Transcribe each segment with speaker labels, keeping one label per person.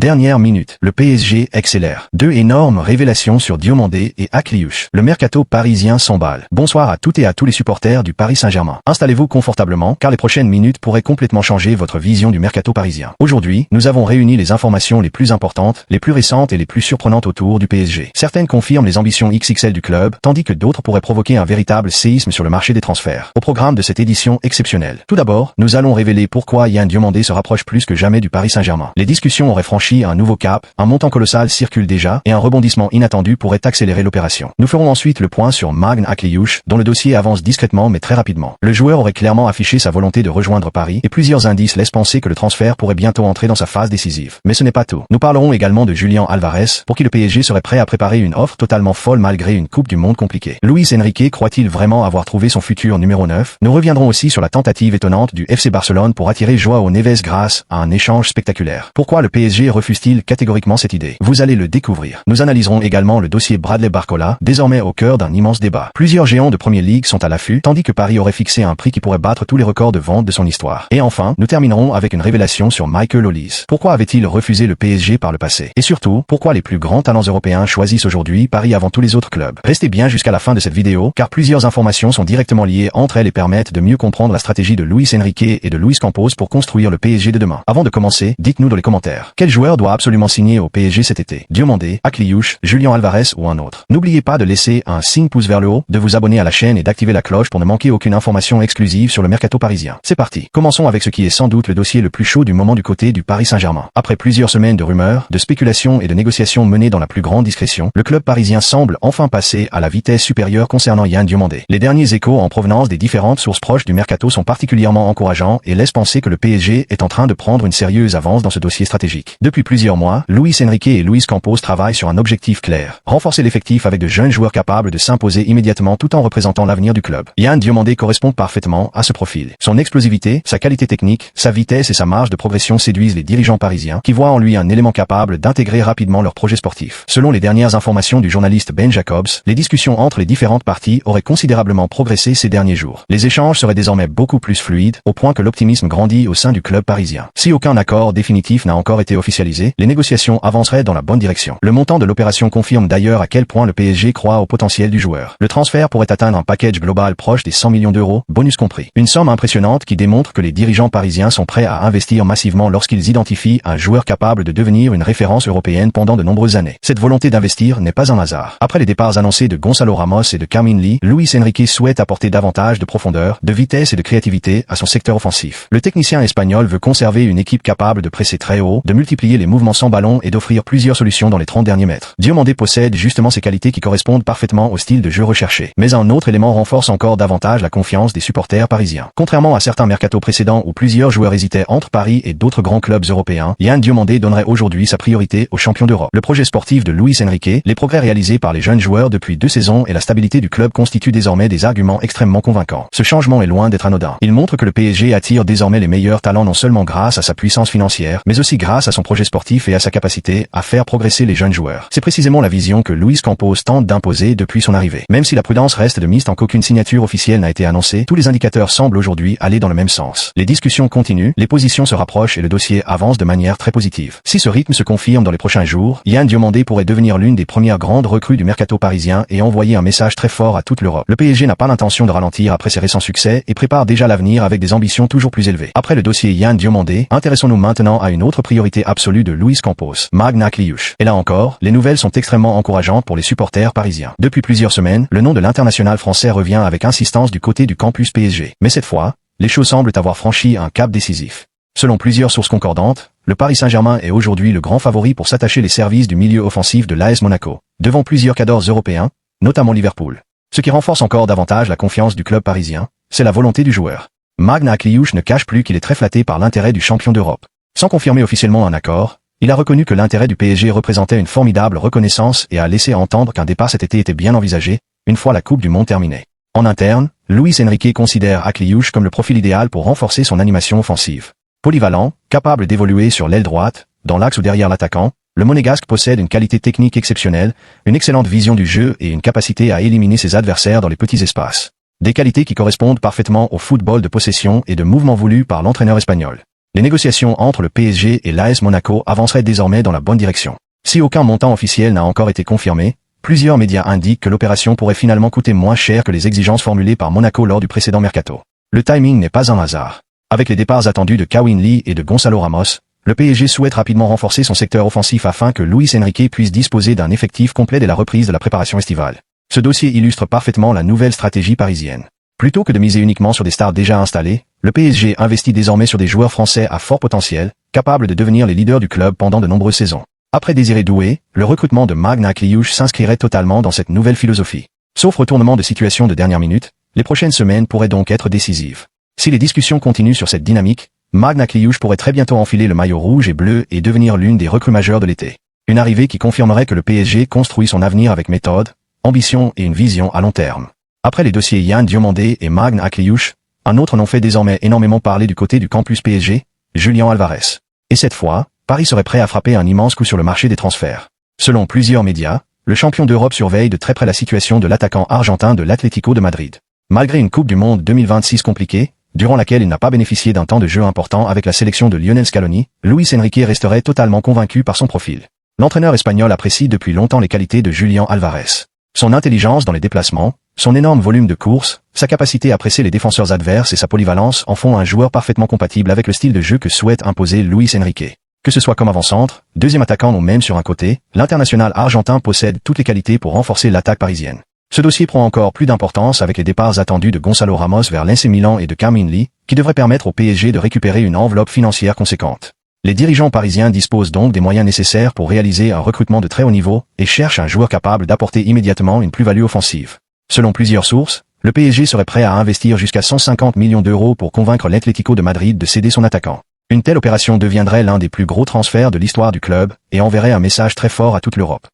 Speaker 1: Dernière minute, le PSG accélère. Deux énormes révélations sur Diomandé et Akliouche. Le mercato parisien s'emballe. Bonsoir à toutes et à tous les supporters du Paris Saint-Germain. Installez-vous confortablement car les prochaines minutes pourraient complètement changer votre vision du mercato parisien. Aujourd'hui, nous avons réuni les informations les plus importantes, les plus récentes et les plus surprenantes autour du PSG. Certaines confirment les ambitions XXL du club, tandis que d'autres pourraient provoquer un véritable séisme sur le marché des transferts. Au programme de cette édition exceptionnelle. Tout d'abord, nous allons révéler pourquoi Yann Diomandé se rapproche plus que jamais du Paris Saint-Germain. Les discussions auraient franchi un nouveau cap, un montant colossal circule déjà, et un rebondissement inattendu pourrait accélérer l'opération. Nous ferons ensuite le point sur Magne Akliouche, dont le dossier avance discrètement mais très rapidement. Le joueur aurait clairement affiché sa volonté de rejoindre Paris, et plusieurs indices laissent penser que le transfert pourrait bientôt entrer dans sa phase décisive. Mais ce n'est pas tout. Nous parlerons également de Julian Alvarez, pour qui le PSG serait prêt à préparer une offre totalement folle malgré une Coupe du Monde compliquée. Luis Enrique croit-il vraiment avoir trouvé son futur numéro 9? Nous reviendrons aussi sur la tentative étonnante du FC Barcelone pour attirer Joao Neves grâce à un échange spectaculaire. Pourquoi le PSG refuse-t-il catégoriquement cette idée? Vous allez le découvrir. Nous analyserons également le dossier Bradley Barcola, désormais au cœur d'un immense débat. Plusieurs géants de Premier League sont à l'affût, tandis que Paris aurait fixé un prix qui pourrait battre tous les records de vente de son histoire. Et enfin, nous terminerons avec une révélation sur Michael Olise. Pourquoi avait-il refusé le PSG par le passé? Et surtout, pourquoi les plus grands talents européens choisissent aujourd'hui Paris avant tous les autres clubs? Restez bien jusqu'à la fin de cette vidéo, car plusieurs informations sont directement liées entre elles et permettent de mieux comprendre la stratégie de Luis Enrique et de Luis Campos pour construire le PSG de demain. Avant de commencer, dites-nous dans les commentaires, quel joueur doit absolument signer au PSG cet été? Diomandé, Akliouche, Julian Alvarez ou un autre? N'oubliez pas de laisser un signe pouce vers le haut, de vous abonner à la chaîne et d'activer la cloche pour ne manquer aucune information exclusive sur le mercato parisien. C'est parti. Commençons avec ce qui est sans doute le dossier le plus chaud du moment du côté du Paris Saint-Germain. Après plusieurs semaines de rumeurs, de spéculations et de négociations menées dans la plus grande discrétion, le club parisien semble enfin passer à la vitesse supérieure concernant Yann Diomandé. Les derniers échos en provenance des différentes sources proches du mercato sont particulièrement encourageants et laissent penser que le PSG est en train de prendre une sérieuse avance dans ce dossier stratégique. Depuis plusieurs mois, Luis Enrique et Luis Campos travaillent sur un objectif clair: renforcer l'effectif avec de jeunes joueurs capables de s'imposer immédiatement tout en représentant l'avenir du club. Yann Diomandé correspond parfaitement à ce profil. Son explosivité, sa qualité technique, sa vitesse et sa marge de progression séduisent les dirigeants parisiens, qui voient en lui un élément capable d'intégrer rapidement leur projet sportif. Selon les dernières informations du journaliste Ben Jacobs, les discussions entre les différentes parties auraient considérablement progressé ces derniers jours. Les échanges seraient désormais beaucoup plus fluides, au point que l'optimisme grandit au sein du club parisien. Si aucun accord définitif n'a encore été officialisé, les négociations avanceraient dans la bonne direction. Le montant de l'opération confirme d'ailleurs à quel point le PSG croit au potentiel du joueur. Le transfert pourrait atteindre un package global proche des 100 millions d'euros, bonus compris. Une somme impressionnante qui démontre que les dirigeants parisiens sont prêts à investir massivement lorsqu'ils identifient un joueur capable de devenir une référence européenne pendant de nombreuses années. Cette volonté d'investir n'est pas un hasard. Après les départs annoncés de Gonzalo Ramos et de Carmine Lee, Luis Enrique souhaite apporter davantage de profondeur, de vitesse et de créativité à son secteur offensif. Le technicien espagnol veut conserver une équipe capable de presser très haut, de multiplier les mouvements sans ballon et d'offrir plusieurs solutions dans les 30 derniers mètres. Diomandé possède justement ces qualités qui correspondent parfaitement au style de jeu recherché. Mais un autre élément renforce encore davantage la confiance des supporters parisiens. Contrairement à certains mercatos précédents où plusieurs joueurs hésitaient entre Paris et d'autres grands clubs européens, Yann Diomandé donnerait aujourd'hui sa priorité aux champions d'Europe. Le projet sportif de Luis Enrique, les progrès réalisés par les jeunes joueurs depuis 2 saisons et la stabilité du club constituent désormais des arguments extrêmement convaincants. Ce changement est loin d'être anodin. Il montre que le PSG attire désormais les meilleurs talents non seulement grâce à sa puissance financière, mais aussi grâce à son projet sportif et à sa capacité à faire progresser les jeunes joueurs. C'est précisément la vision que Luis Campos tente d'imposer depuis son arrivée. Même si la prudence reste de mise tant qu'aucune signature officielle n'a été annoncée, tous les indicateurs semblent aujourd'hui aller dans le même sens. Les discussions continuent, les positions se rapprochent et le dossier avance de manière très positive. Si ce rythme se confirme dans les prochains jours, Yann Diomandé pourrait devenir l'une des premières grandes recrues du mercato parisien et envoyer un message très fort à toute l'Europe. Le PSG n'a pas l'intention de ralentir après ses récents succès et prépare déjà l'avenir avec des ambitions toujours plus élevées. Après le dossier Yann Diomandé, intéressons-nous maintenant à une autre priorité absolue de Luis Campos, Magne Akliouche. Et là encore, les nouvelles sont extrêmement encourageantes pour les supporters parisiens. Depuis plusieurs semaines, le nom de l'international français revient avec insistance du côté du campus PSG. Mais cette fois, les choses semblent avoir franchi un cap décisif. Selon plusieurs sources concordantes, le Paris Saint-Germain est aujourd'hui le grand favori pour s'attacher les services du milieu offensif de l'AS Monaco, devant plusieurs cadors européens, notamment Liverpool. Ce qui renforce encore davantage la confiance du club parisien, c'est la volonté du joueur. Magne Akliouche ne cache plus qu'il est très flatté par l'intérêt du champion d'Europe. Sans confirmer officiellement un accord, il a reconnu que l'intérêt du PSG représentait une formidable reconnaissance et a laissé entendre qu'un départ cet été était bien envisagé, une fois la Coupe du Monde terminée. En interne, Luis Enrique considère Akliouche comme le profil idéal pour renforcer son animation offensive. Polyvalent, capable d'évoluer sur l'aile droite, dans l'axe ou derrière l'attaquant, le Monégasque possède une qualité technique exceptionnelle, une excellente vision du jeu et une capacité à éliminer ses adversaires dans les petits espaces. Des qualités qui correspondent parfaitement au football de possession et de mouvement voulu par l'entraîneur espagnol. Les négociations entre le PSG et l'AS Monaco avanceraient désormais dans la bonne direction. Si aucun montant officiel n'a encore été confirmé, plusieurs médias indiquent que l'opération pourrait finalement coûter moins cher que les exigences formulées par Monaco lors du précédent mercato. Le timing n'est pas un hasard. Avec les départs attendus de Kawin Lee et de Gonzalo Ramos, le PSG souhaite rapidement renforcer son secteur offensif afin que Luis Enrique puisse disposer d'un effectif complet dès la reprise de la préparation estivale. Ce dossier illustre parfaitement la nouvelle stratégie parisienne. Plutôt que de miser uniquement sur des stars déjà installées, le PSG investit désormais sur des joueurs français à fort potentiel, capables de devenir les leaders du club pendant de nombreuses saisons. Après Désiré Doué, le recrutement de Magne Akliouche s'inscrirait totalement dans cette nouvelle philosophie. Sauf retournement de situation de dernière minute, les prochaines semaines pourraient donc être décisives. Si les discussions continuent sur cette dynamique, Magne Akliouche pourrait très bientôt enfiler le maillot rouge et bleu et devenir l'une des recrues majeures de l'été. Une arrivée qui confirmerait que le PSG construit son avenir avec méthode, ambition et une vision à long terme. Après les dossiers Yann Diomandé et Magne Akliouche, un autre nom fait désormais énormément parler du côté du campus PSG, Julian Alvarez. Et cette fois, Paris serait prêt à frapper un immense coup sur le marché des transferts. Selon plusieurs médias, le champion d'Europe surveille de très près la situation de l'attaquant argentin de l'Atlético de Madrid. Malgré une Coupe du Monde 2026 compliquée, durant laquelle il n'a pas bénéficié d'un temps de jeu important avec la sélection de Lionel Scaloni, Luis Enrique resterait totalement convaincu par son profil. L'entraîneur espagnol apprécie depuis longtemps les qualités de Julian Alvarez. Son intelligence dans les déplacements, son énorme volume de course, sa capacité à presser les défenseurs adverses et sa polyvalence en font un joueur parfaitement compatible avec le style de jeu que souhaite imposer Luis Enrique. Que ce soit comme avant-centre, deuxième attaquant ou même sur un côté, l'international argentin possède toutes les qualités pour renforcer l'attaque parisienne. Ce dossier prend encore plus d'importance avec les départs attendus de Gonzalo Ramos vers l'AC Milan et de Kawin Lee, qui devraient permettre au PSG de récupérer une enveloppe financière conséquente. Les dirigeants parisiens disposent donc des moyens nécessaires pour réaliser un recrutement de très haut niveau et cherchent un joueur capable d'apporter immédiatement une plus-value offensive. Selon plusieurs sources, le PSG serait prêt à investir jusqu'à 150 millions d'euros pour convaincre l'Atlético de Madrid de céder son attaquant. Une telle opération deviendrait l'un des plus gros transferts de l'histoire du club et enverrait un message très fort à toute l'Europe.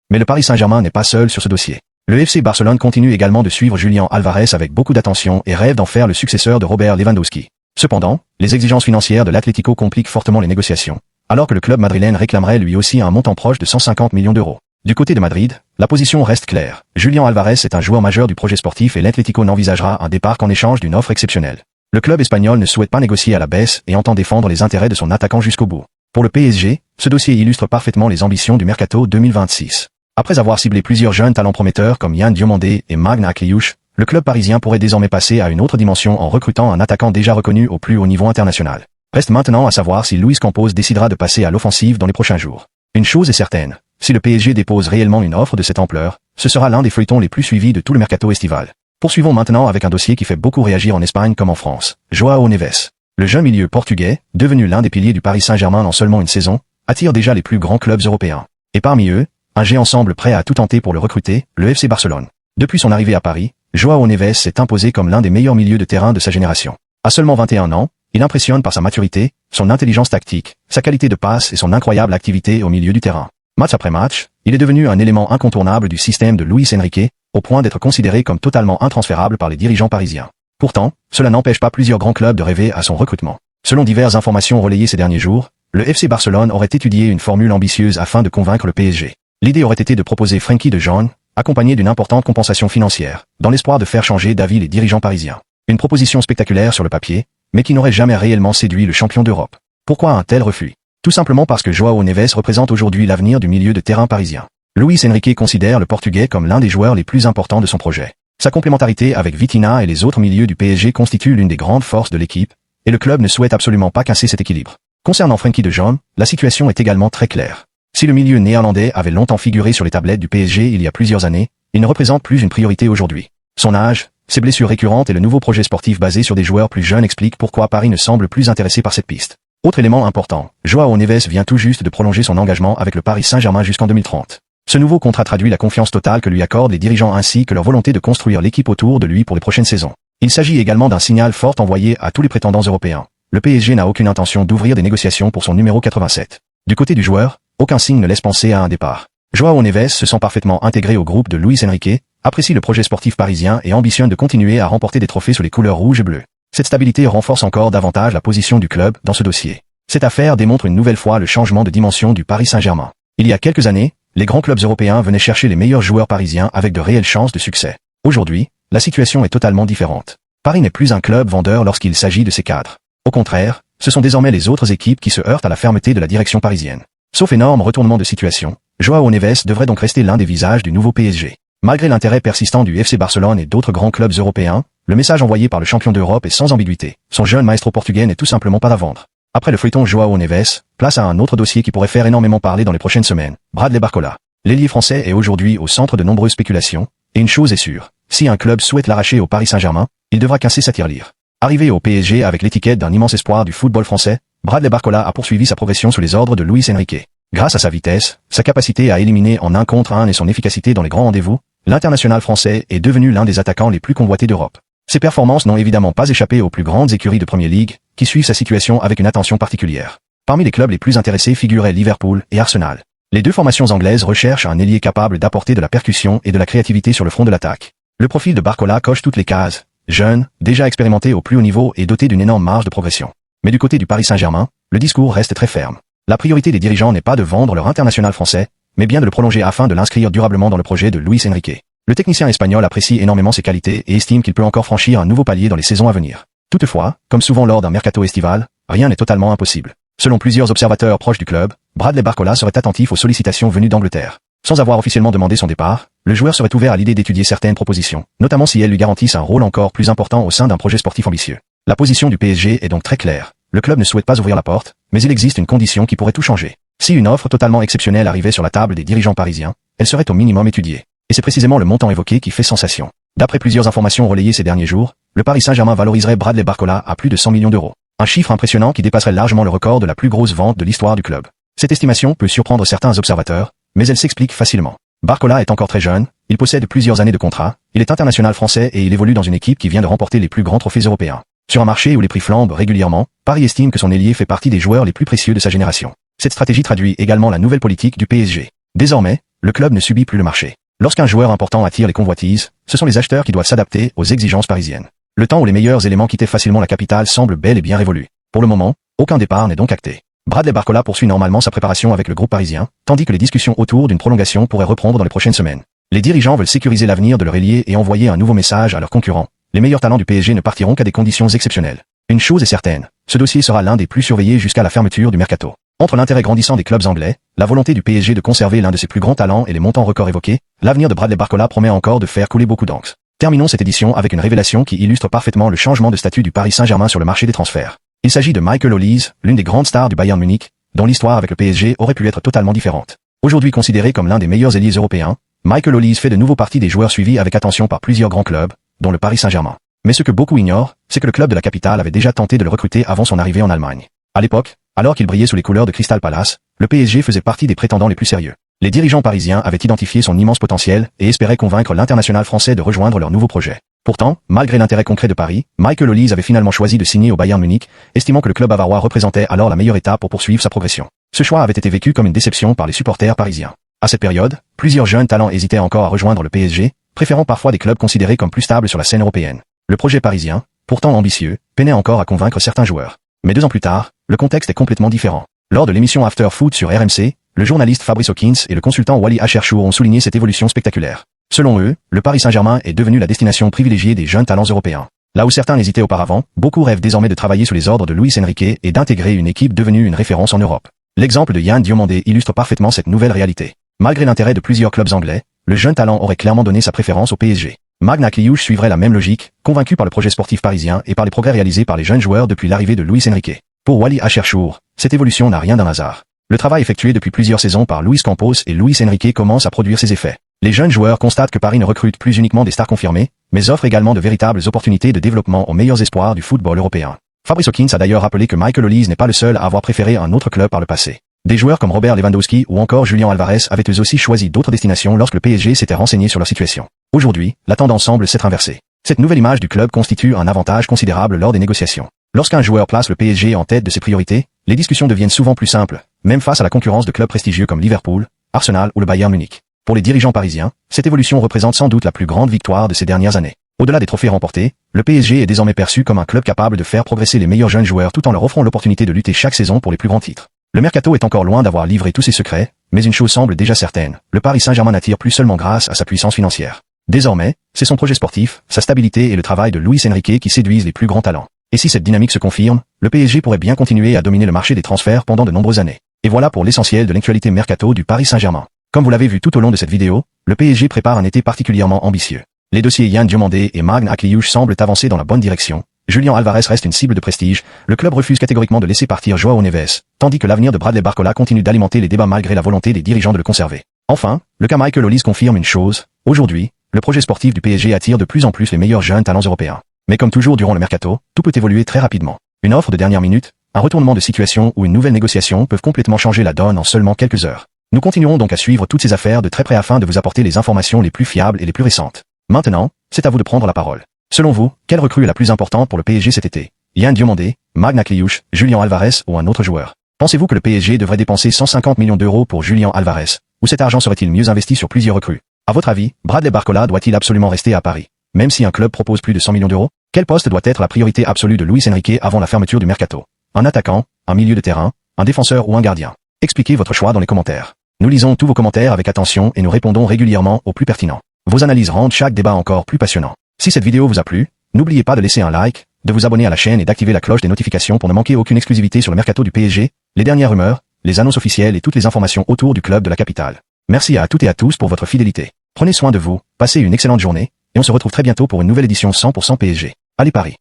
Speaker 1: Mais le Paris Saint-Germain n'est pas seul sur ce dossier. Le FC Barcelone continue également de suivre Julian Alvarez avec beaucoup d'attention et rêve d'en faire le successeur de Robert Lewandowski. Cependant, les exigences financières de l'Atlético compliquent fortement les négociations, alors que le club madrilène réclamerait lui aussi un montant proche de 150 millions d'euros. Du côté de Madrid, la position reste claire. Julian Alvarez est un joueur majeur du projet sportif et l'Atlético n'envisagera un départ qu'en échange d'une offre exceptionnelle. Le club espagnol ne souhaite pas négocier à la baisse et entend défendre les intérêts de son attaquant jusqu'au bout. Pour le PSG, ce dossier illustre parfaitement les ambitions du mercato 2026. Après avoir ciblé plusieurs jeunes talents prometteurs comme Yann Diomandé et Magne Akliouche, le club parisien pourrait désormais passer à une autre dimension en recrutant un attaquant déjà reconnu au plus haut niveau international. Reste maintenant à savoir si Luis Campos décidera de passer à l'offensive dans les prochains jours. Une chose est certaine, si le PSG dépose réellement une offre de cette ampleur, ce sera l'un des feuilletons les plus suivis de tout le mercato estival. Poursuivons maintenant avec un dossier qui fait beaucoup réagir en Espagne comme en France. Joao Neves. Le jeune milieu portugais, devenu l'un des piliers du Paris Saint-Germain en seulement une saison, attire déjà les plus grands clubs européens. Et parmi eux, un géant semble prêt à tout tenter pour le recruter, le FC Barcelone. Depuis son arrivée à Paris, Joao Neves s'est imposé comme l'un des meilleurs milieux de terrain de sa génération. À seulement 21 ans, il impressionne par sa maturité, son intelligence tactique, sa qualité de passe et son incroyable activité au milieu du terrain. Match après match, il est devenu un élément incontournable du système de Luis Enrique, au point d'être considéré comme totalement intransférable par les dirigeants parisiens. Pourtant, cela n'empêche pas plusieurs grands clubs de rêver à son recrutement. Selon diverses informations relayées ces derniers jours, le FC Barcelone aurait étudié une formule ambitieuse afin de convaincre le PSG. L'idée aurait été de proposer Frenkie de Jong, accompagné d'une importante compensation financière, dans l'espoir de faire changer d'avis les dirigeants parisiens. Une proposition spectaculaire sur le papier, mais qui n'aurait jamais réellement séduit le champion d'Europe. Pourquoi un tel refus? Tout simplement parce que Joao Neves représente aujourd'hui l'avenir du milieu de terrain parisien. Luis Enrique considère le Portugais comme l'un des joueurs les plus importants de son projet. Sa complémentarité avec Vitinha et les autres milieux du PSG constitue l'une des grandes forces de l'équipe, et le club ne souhaite absolument pas casser cet équilibre. Concernant Frenkie de Jong, la situation est également très claire. Si le milieu néerlandais avait longtemps figuré sur les tablettes du PSG il y a plusieurs années, il ne représente plus une priorité aujourd'hui. Son âge, ses blessures récurrentes et le nouveau projet sportif basé sur des joueurs plus jeunes expliquent pourquoi Paris ne semble plus intéressé par cette piste. Autre élément important, Joao Neves vient tout juste de prolonger son engagement avec le Paris Saint-Germain jusqu'en 2030. Ce nouveau contrat traduit la confiance totale que lui accordent les dirigeants ainsi que leur volonté de construire l'équipe autour de lui pour les prochaines saisons. Il s'agit également d'un signal fort envoyé à tous les prétendants européens. Le PSG n'a aucune intention d'ouvrir des négociations pour son numéro 87. Du côté du joueur, aucun signe ne laisse penser à un départ. Joao Neves se sent parfaitement intégré au groupe de Luis Enrique, apprécie le projet sportif parisien et ambitionne de continuer à remporter des trophées sous les couleurs rouges et bleues. Cette stabilité renforce encore davantage la position du club dans ce dossier. Cette affaire démontre une nouvelle fois le changement de dimension du Paris Saint-Germain. Il y a quelques années, les grands clubs européens venaient chercher les meilleures joueurs parisiens avec de réelles chances de succès. Aujourd'hui, la situation est totalement différente. Paris n'est plus un club vendeur lorsqu'il s'agit de ses cadres. Au contraire, ce sont désormais les autres équipes qui se heurtent à la fermeté de la direction parisienne. Sauf énorme retournement de situation, Joao Neves devrait donc rester l'un des visages du nouveau PSG. Malgré l'intérêt persistant du FC Barcelone et d'autres grands clubs européens, le message envoyé par le champion d'Europe est sans ambiguïté. Son jeune maestro portugais n'est tout simplement pas à vendre. Après le feuilleton Joao Neves, place à un autre dossier qui pourrait faire énormément parler dans les prochaines semaines, Bradley Barcola. L'ailier français est aujourd'hui au centre de nombreuses spéculations, et une chose est sûre, si un club souhaite l'arracher au Paris Saint-Germain, il devra casser sa tirelire. Arrivé au PSG avec l'étiquette d'un immense espoir du football français, Bradley Barcola a poursuivi sa progression sous les ordres de Luis Enrique. Grâce à sa vitesse, sa capacité à éliminer en 1 contre 1 et son efficacité dans les grands rendez-vous, l'international français est devenu l'un des attaquants les plus convoités d'Europe. Ses performances n'ont évidemment pas échappé aux plus grandes écuries de Premier League, qui suivent sa situation avec une attention particulière. Parmi les clubs les plus intéressés figuraient Liverpool et Arsenal. Les deux formations anglaises recherchent un ailier capable d'apporter de la percussion et de la créativité sur le front de l'attaque. Le profil de Barcola coche toutes les cases. Jeune, déjà expérimenté au plus haut niveau et doté d'une énorme marge de progression. Mais du côté du Paris Saint-Germain, le discours reste très ferme. La priorité des dirigeants n'est pas de vendre leur international français, mais bien de le prolonger afin de l'inscrire durablement dans le projet de Luis Enrique. Le technicien espagnol apprécie énormément ses qualités et estime qu'il peut encore franchir un nouveau palier dans les saisons à venir. Toutefois, comme souvent lors d'un mercato estival, rien n'est totalement impossible. Selon plusieurs observateurs proches du club, Bradley Barcola serait attentif aux sollicitations venues d'Angleterre. Sans avoir officiellement demandé son départ, le joueur serait ouvert à l'idée d'étudier certaines propositions, notamment si elles lui garantissent un rôle encore plus important au sein d'un projet sportif ambitieux. La position du PSG est donc très claire. Le club ne souhaite pas ouvrir la porte, mais il existe une condition qui pourrait tout changer. Si une offre totalement exceptionnelle arrivait sur la table des dirigeants parisiens, elle serait au minimum étudiée. Et c'est précisément le montant évoqué qui fait sensation. D'après plusieurs informations relayées ces derniers jours, le Paris Saint-Germain valoriserait Bradley Barcola à plus de 100 millions d'euros. Un chiffre impressionnant qui dépasserait largement le record de la plus grosse vente de l'histoire du club. Cette estimation peut surprendre certains observateurs, mais elle s'explique facilement. Barcola est encore très jeune, il possède plusieurs années de contrat, il est international français et il évolue dans une équipe qui vient de remporter les plus grands trophées européens. Sur un marché où les prix flambent régulièrement, Paris estime que son ailier fait partie des joueurs les plus précieux de sa génération. Cette stratégie traduit également la nouvelle politique du PSG. Désormais, le club ne subit plus le marché. Lorsqu'un joueur important attire les convoitises, ce sont les acheteurs qui doivent s'adapter aux exigences parisiennes. Le temps où les meilleurs éléments quittaient facilement la capitale semble bel et bien révolu. Pour le moment, aucun départ n'est donc acté. Bradley Barcola poursuit normalement sa préparation avec le groupe parisien, tandis que les discussions autour d'une prolongation pourraient reprendre dans les prochaines semaines. Les dirigeants veulent sécuriser l'avenir de leur ailier et envoyer un nouveau message à leurs concurrents. Les meilleurs talents du PSG ne partiront qu'à des conditions exceptionnelles. Une chose est certaine, ce dossier sera l'un des plus surveillés jusqu'à la fermeture du mercato. Entre l'intérêt grandissant des clubs anglais, la volonté du PSG de conserver l'un de ses plus grands talents et les montants records évoqués, l'avenir de Bradley Barcola promet encore de faire couler beaucoup d'encre. Terminons cette édition avec une révélation qui illustre parfaitement le changement de statut du Paris Saint-Germain sur le marché des transferts. Il s'agit de Michael Olise, l'une des grandes stars du Bayern Munich, dont l'histoire avec le PSG aurait pu être totalement différente. Aujourd'hui considéré comme l'un des meilleurs ailiers européens, Michael Olise fait de nouveau partie des joueurs suivis avec attention par plusieurs grands clubs, dont le Paris Saint-Germain. Mais ce que beaucoup ignorent, c'est que le club de la capitale avait déjà tenté de le recruter avant son arrivée en Allemagne. À l'époque, alors qu'il brillait sous les couleurs de Crystal Palace, le PSG faisait partie des prétendants les plus sérieux. Les dirigeants parisiens avaient identifié son immense potentiel et espéraient convaincre l'international français de rejoindre leur nouveau projet. Pourtant, malgré l'intérêt concret de Paris, Michael Olise avait finalement choisi de signer au Bayern Munich, estimant que le club bavarois représentait alors la meilleure étape pour poursuivre sa progression. Ce choix avait été vécu comme une déception par les supporters parisiens. À cette période, plusieurs jeunes talents hésitaient encore à rejoindre le PSG, préférant parfois des clubs considérés comme plus stables sur la scène européenne. Le projet parisien, pourtant ambitieux, peinait encore à convaincre certains joueurs. Mais 2 ans plus tard, le contexte est complètement différent. Lors de l'émission After Foot sur RMC, le journaliste Fabrice Hawkins et le consultant Wally Acherchour ont souligné cette évolution spectaculaire. Selon eux, le Paris Saint-Germain est devenu la destination privilégiée des jeunes talents européens. Là où certains hésitaient auparavant, beaucoup rêvent désormais de travailler sous les ordres de Luis Enrique et d'intégrer une équipe devenue une référence en Europe. L'exemple de Yann Diomandé illustre parfaitement cette nouvelle réalité. Malgré l'intérêt de plusieurs clubs anglais, le jeune talent aurait clairement donné sa préférence au PSG. Magna Kliouche suivrait la même logique, convaincu par le projet sportif parisien et par les progrès réalisés par les jeunes joueurs depuis l'arrivée de Luis Enrique. Pour Wally Acherchour, cette évolution n'a rien d'un hasard. Le travail effectué depuis plusieurs saisons par Luis Campos et Luis Enrique commence à produire ses effets. Les jeunes joueurs constatent que Paris ne recrute plus uniquement des stars confirmées, mais offre également de véritables opportunités de développement aux meilleurs espoirs du football européen. Fabrice Hawkins a d'ailleurs rappelé que Michael Olise n'est pas le seul à avoir préféré un autre club par le passé. Des joueurs comme Robert Lewandowski ou encore Julian Alvarez avaient eux aussi choisi d'autres destinations lorsque le PSG s'était renseigné sur leur situation. Aujourd'hui, la tendance semble s'être inversée. Cette nouvelle image du club constitue un avantage considérable lors des négociations. Lorsqu'un joueur place le PSG en tête de ses priorités, les discussions deviennent souvent plus simples, même face à la concurrence de clubs prestigieux comme Liverpool, Arsenal ou le Bayern Munich. Pour les dirigeants parisiens, cette évolution représente sans doute la plus grande victoire de ces dernières années. Au-delà des trophées remportés, le PSG est désormais perçu comme un club capable de faire progresser les meilleurs jeunes joueurs tout en leur offrant l'opportunité de lutter chaque saison pour les plus grands titres. Le mercato est encore loin d'avoir livré tous ses secrets, mais une chose semble déjà certaine, le Paris Saint-Germain n'attire plus seulement grâce à sa puissance financière. Désormais, c'est son projet sportif, sa stabilité et le travail de Luis Enrique qui séduisent les plus grands talents. Et si cette dynamique se confirme, le PSG pourrait bien continuer à dominer le marché des transferts pendant de nombreuses années. Et voilà pour l'essentiel de l'actualité mercato du Paris Saint-Germain. Comme vous l'avez vu tout au long de cette vidéo, le PSG prépare un été particulièrement ambitieux. Les dossiers Yann Diomandé et Magne Akliouche semblent avancer dans la bonne direction. Julian Alvarez reste une cible de prestige. Le club refuse catégoriquement de laisser partir Joao Neves, tandis que l'avenir de Bradley Barcola continue d'alimenter les débats malgré la volonté des dirigeants de le conserver. Enfin, le cas Michael Olise confirme une chose. Aujourd'hui, le projet sportif du PSG attire de plus en plus les meilleurs jeunes talents européens. Mais comme toujours durant le mercato, tout peut évoluer très rapidement. Une offre de dernière minute, un retournement de situation ou une nouvelle négociation peuvent complètement changer la donne en seulement quelques heures. Nous continuerons donc à suivre toutes ces affaires de très près afin de vous apporter les informations les plus fiables et les plus récentes. Maintenant, c'est à vous de prendre la parole. Selon vous, quelle recrue est la plus importante pour le PSG cet été? Yann Diomandé, Magne Akliouche, Julian Alvarez ou un autre joueur? Pensez-vous que le PSG devrait dépenser 150 millions d'euros pour Julian Alvarez? Ou cet argent serait-il mieux investi sur plusieurs recrues? À votre avis, Bradley Barcola doit-il absolument rester à Paris? Même si un club propose plus de 100 millions d'euros? Quel poste doit être la priorité absolue de Luis Enrique avant la fermeture du mercato? Un attaquant, un milieu de terrain, un défenseur ou un gardien? Expliquez votre choix dans les commentaires. Nous lisons tous vos commentaires avec attention et nous répondons régulièrement aux plus pertinents. Vos analyses rendent chaque débat encore plus passionnant. Si cette vidéo vous a plu, n'oubliez pas de laisser un like, de vous abonner à la chaîne et d'activer la cloche des notifications pour ne manquer aucune exclusivité sur le mercato du PSG, les dernières rumeurs, les annonces officielles et toutes les informations autour du club de la capitale. Merci à toutes et à tous pour votre fidélité. Prenez soin de vous, passez une excellente journée, et on se retrouve très bientôt pour une nouvelle édition 100% PSG. Allez Paris!